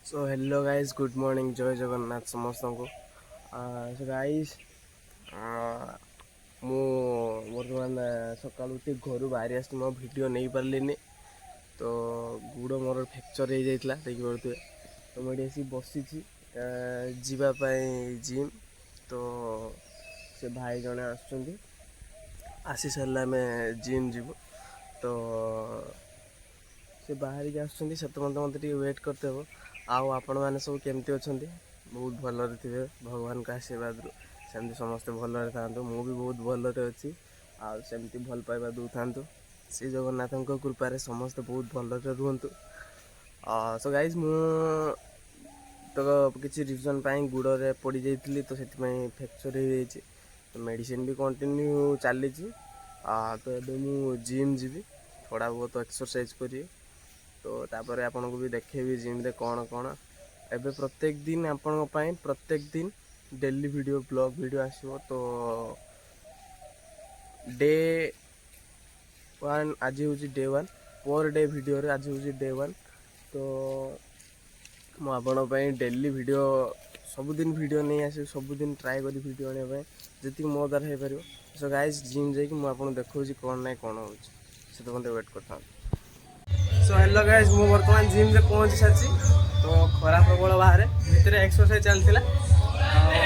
So hello guys good morning जय जगन्नाथ समस्त को सो गाइज मु बर्तमान सकाल उठी घर बाहरी आस मो भिड नहीं पार्लिनी तो गुड़ मोर फ्रैक्चर हो जाता देखी पड़े तो मुझे आसी बसी जीवाई जिम तो से भाई जड़े आसी सारे आम जिम जीव तो से बाहर के आसते मत वेट करते हो आउ आपण मैंने सब केमती अच्छा बहुत भलरे थे भगवान का आशीर्वाद सेमती समस्ते भलरे था मु भी बहुत भलरे अच्छी आमती भल पाइबा दौ था श्री जगन्नाथ कृपार समस्ते बहुत भलरे रुहतु सो गाइज मु तो किसी रिजन गुड़े पड़ जाइए तो से फ्रैक्चर हो जाए तो मेडिसिन भी कंटिन्यू चली तो ये मु जिम जीवी थोड़ा बहुत एक्सरसाइज करी तो तापर आपन को भी देखेबी जिम रे कौन कौन एबे प्रत्येक दिन आपन प्रत्येक दिन डेली वीडियो ब्लॉग वीडियो आसो तो डे 1 आज हूँ डे 1 पर डे वीडियो रे आज हूँ डे 1 तो मुझे डेली वीडियो सबुदिन वीडियो नहीं आस सबुदिन ट्राए करी वीडियो आने जी मो द्वारा हो पार सो गाइज जिम जाकि मुझे देखा कौन ना कौन हो मत वेट करता सो हेलो गाइज मु बर्तमान जिम रे पहुंची सारी तो खरा प्रबल बाहर भितर एक्सरसाइज चलता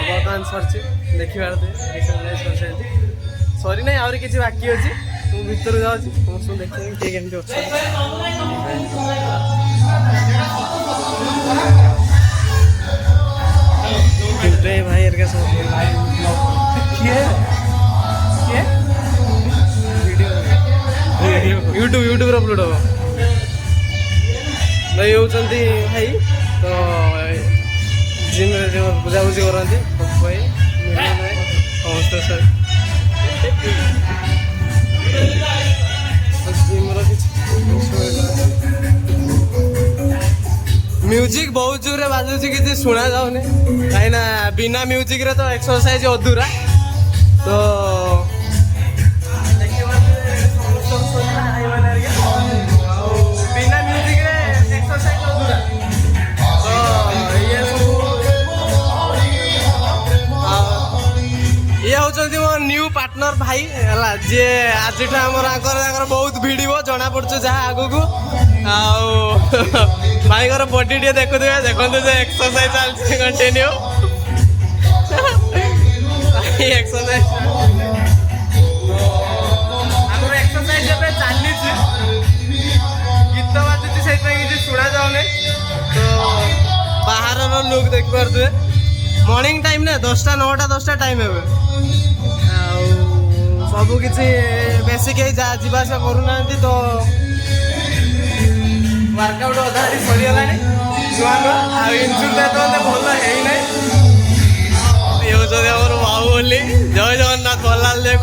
बर्तमान सरी देखिए एक्सरसाइज सरी ना आहरी किसी बाकी अच्छी मुझे भितर जाऊँगी समस्त देखिए किए केमती अच्छे भाई एरिका सब यूट्यूब अपलोड हम भाई होती भाई तो जिम जो बुझाबुझी करते भाई समस्त सर म्यूजिक बहुत जोर बाजुची किसी शुणा जाऊनी कहीं बिना म्यूजिक रे तो एक्सरसाइज अधूरा तो बिना म्यूजिक रे एक्सरसाइज अधूरा तो ये होचंती मो न्यू पार्टनर भाई है जी आज बहुत भिड़ जना पड़छ जहाँ आगु को भाई बॉडी टे देखुए देखो एक्सरसाइज चलती कंटिन्यू एक्सरसाइज एक्सरसाइज चली गीत बाजुची से किसी शुणा जाऊनी तो बाहर लुक देख पारे मॉर्निंग टाइम ना 10टा 9टा 10टा टाइम है सब किसी बेसिक जावास करूना तो वर्कआउट अधा सरीगला नुआ नुआ इनसुल भल है ये हूँ बाहुबली जय जगन्नाथ भलाल जय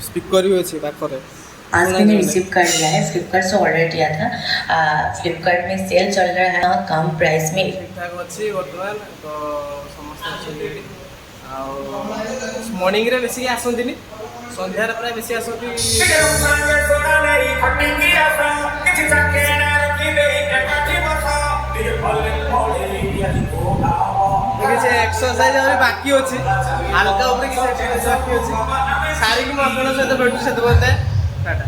स्पीकर भी अच्छे पाखे आज मैंने रिसीव कर लिया है। फ्लिपकार्ट से ऑर्डर किया था। फ्लिपकार्ट में सेल चल रहा है कम प्राइस में ठीक ठाक अच्छी बर्तमान तो समस्त मॉर्निंग रे बेसी आसती संध्यार प्राय बेसी आसती किसी एक्सरसाइज बाकी अच्छी हल्का ऊपर किसी एक्सरसाइज बाकी अच्छी सारी की मुझे सहित भेटू से बोलते टाटा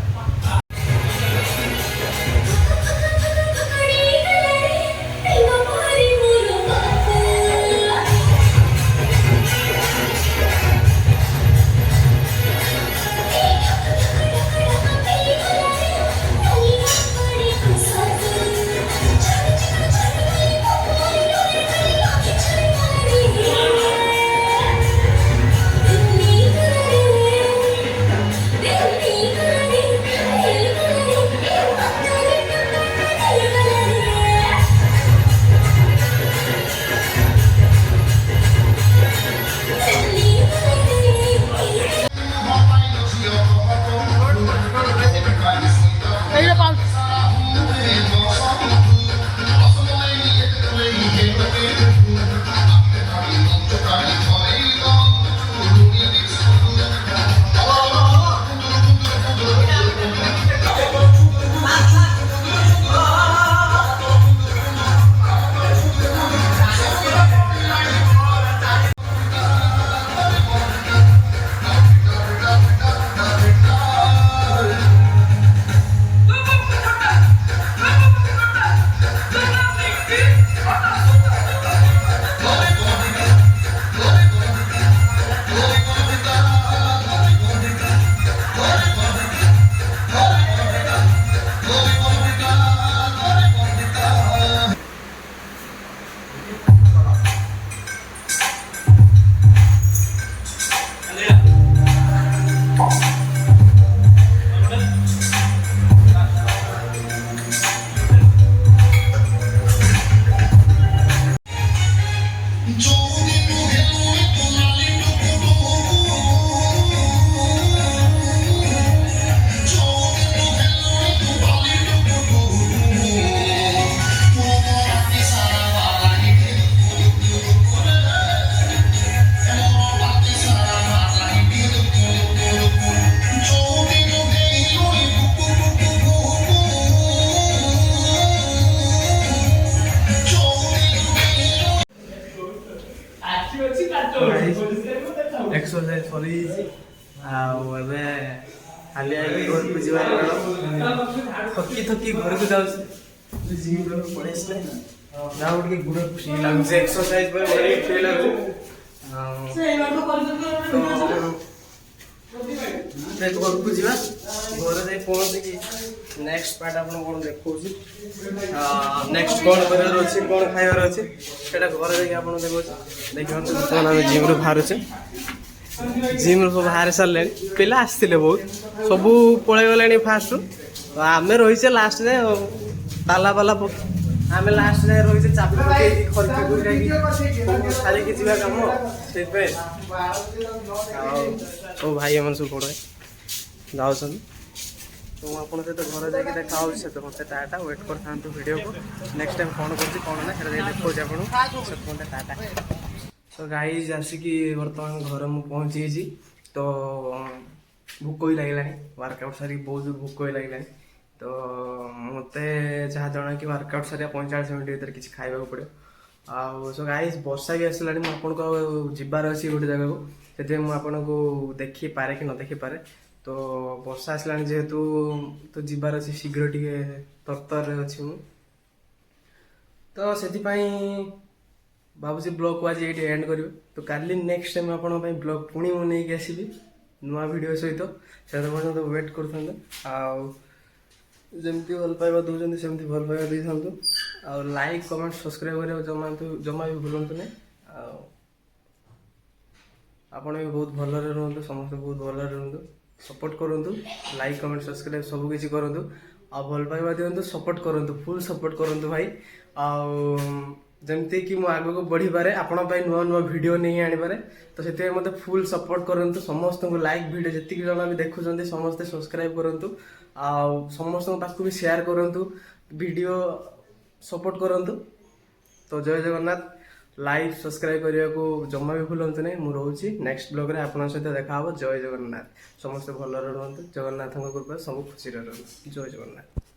ଆଉ ଏବେ ଖାଲି ଆଇକି ଘରକୁ ଯିବାର ଥକି ଥକି ଘରକୁ ଯାଉଛି ଜିମ୍ ପଳେଇ ଆସିଲେ ଯାହା ହଉ ଟିକେ ଗୋଡ଼ ଫ୍ରି ଲାଗୁଛି ଏକ୍ସରସାଇଜ ପରେ ବଡି ଫ୍ରି ଲାଗୁଛି ଘରକୁ ଯିବା ଘରେ ଯାଇ ପହଞ୍ଚିକି ନେକ୍ସଟ ପାର୍ଟ ଆପଣ କ'ଣ ଦେଖଉଛି ନେକ୍ସଟ କ'ଣ କରିବାର ଅଛି କ'ଣ ଖାଇବାର ଅଛି ସେଇଟା ଘରେ ଯାଇକି ଆପଣ ଦେଖଉଛି ଦେଖିପାରୁଛୁ ବର୍ତ୍ତମାନ ଆମେ ଜିମ୍ରୁ ବାହାରୁଛୁ ଜିମ୍ରୁ ସବୁ ବାହାରି ସାରିଲେଣି ପିଲା ଆସିଥିଲେ ବହୁତ ସବୁ ପଳେଇଗଲେଣି ଫାଷ୍ଟରୁ ଆମେ ରହିଛେ ଲାଷ୍ଟ ଯାଏ ତାଲା ପାଲା ଆମେ ଲାଷ୍ଟ ଯାଏ ରହିଛେ ଚାପି ପକେଇକି ଖରିକି ଖୁରିକି ସାରିକି ଯିବା କାମ ସେଇଥିପାଇଁ ଆଉ ସବୁ ଭାଇ ଏମାନେ ସବୁ ପଢ଼େ ଯାଉଛନ୍ତି ତ ମୁଁ ଆପଣଙ୍କ ସହିତ ଘରେ ଯାଇକି ଦେଖା ହେଉଛି ସେତ ମୋତେ ଟାଟା ୱେଟ୍ କରିଥାନ୍ତୁ ଭିଡ଼ିଓକୁ ନେକ୍ସଟ ଟାଇମ୍ କ'ଣ କରୁଛି କ'ଣ ନା ସେଇଟା ଯାଇକି ଦେଖାଉଛି ଆପଣଙ୍କୁ ସେତ ମୋତେ ଟାଟା ତ ଗାଇଜ୍ ଆସିକି ବର୍ତ୍ତମାନ ଘରେ ମୁଁ ପହଞ୍ଚିଯାଇଛି ତ ଭୋକ ବି ଲାଗିଲାଣି ୱାର୍କଆଉଟ୍ ସାରିକି ବହୁତ ଭୋକ ବି ଲାଗିଲାଣି ତ ମୋତେ ଯାହା ଜଣା କି ୱାର୍କଆଉଟ୍ ସାରିବା 45 ମିନିଟ୍ ଭିତରେ କିଛି ଖାଇବାକୁ ପଡ଼ିବ ଆଉ ସୋ ଗାଇଜ୍ ବର୍ଷା ବି ଆସିଲାଣି ମୁଁ ଆପଣଙ୍କୁ ଯିବାର ଅଛି ଗୋଟେ ଜାଗାକୁ ସେଥିପାଇଁ ମୁଁ ଆପଣଙ୍କୁ ଦେଖିପାରେ କି ନ ଦେଖିପାରେ ତ ବର୍ଷା ଆସିଲାଣି ଯେହେତୁ ତ ଯିବାର ଅଛି ଶୀଘ୍ର ଟିକେ ତରତରରେ ଅଛି ମୁଁ ତ ସେଥିପାଇଁ ଭାବୁଛି ବ୍ଲଗ୍କୁ ଆଜି ଏଇଠି ଏଣ୍ଡ କରିବେ ତ କାଲି ନେକ୍ସଟ ଟାଇମ୍ ଆପଣଙ୍କ ପାଇଁ ବ୍ଲଗ୍ ପୁଣି ମୁଁ ନେଇକି ଆସିବି ନୂଆ ଭିଡ଼ିଓ ସହିତ ସେତେ ପର୍ଯ୍ୟନ୍ତ ୱେଟ୍ କରୁଥାନ୍ତୁ ଆଉ ଯେମିତି ଭଲ ପାଇବା ଦେଉଛନ୍ତି ସେମିତି ଭଲ ପାଇବା ଦେଇଥାନ୍ତୁ ଆଉ ଲାଇକ୍ କମେଣ୍ଟ ସବସ୍କ୍ରାଇବ୍ କରିବାକୁ ଜମା ବି ଭୁଲନ୍ତୁ ନାହିଁ ଆଉ ଆପଣ ବି ବହୁତ ଭଲରେ ରୁହନ୍ତୁ ସମସ୍ତେ ବହୁତ ଭଲରେ ରୁହନ୍ତୁ ସପୋର୍ଟ କରନ୍ତୁ ଲାଇକ୍ କମେଣ୍ଟ ସବସ୍କ୍ରାଇବ୍ ସବୁ କିଛି କରନ୍ତୁ ଆଉ ଭଲ ପାଇବା ଦିଅନ୍ତୁ ସପୋର୍ଟ କରନ୍ତୁ ଫୁଲ୍ ସପୋର୍ଟ କରନ୍ତୁ ଭାଇ ଆଉ ଯେମିତିକି ମୁଁ ଆଗକୁ ବଢ଼ିପାରେ ଆପଣଙ୍କ ପାଇଁ ନୂଆ ନୂଆ ଭିଡ଼ିଓ ନେଇ ଆଣିପାରେ ତ ସେଥିପାଇଁ ମୋତେ ଫୁଲ୍ ସପୋର୍ଟ କରନ୍ତୁ ସମସ୍ତଙ୍କୁ ଲାଇକ୍ ଭିଡ଼ିଓ ଯେତିକି ଜଣ ବି ଦେଖୁଛନ୍ତି ସମସ୍ତେ ସବସ୍କ୍ରାଇବ୍ କରନ୍ତୁ ଆଉ ସମସ୍ତଙ୍କ ପାଖକୁ ବି ସେୟାର କରନ୍ତୁ ଭିଡ଼ିଓ ସପୋର୍ଟ କରନ୍ତୁ ତ ଜୟ ଜଗନ୍ନାଥ ଲାଇକ୍ ସବସ୍କ୍ରାଇବ୍ କରିବାକୁ ଜମା ବି ଭୁଲନ୍ତୁ ନାହିଁ ମୁଁ ରହୁଛି ନେକ୍ସଟ ବ୍ଲଗ୍ରେ ଆପଣଙ୍କ ସହିତ ଦେଖା ହେବ ଜୟ ଜଗନ୍ନାଥ ସମସ୍ତେ ଭଲରେ ରୁହନ୍ତୁ ଜଗନ୍ନାଥଙ୍କ କୃପା ସବୁ ଖୁସିରେ ରୁହନ୍ତୁ ଜୟ ଜଗନ୍ନାଥ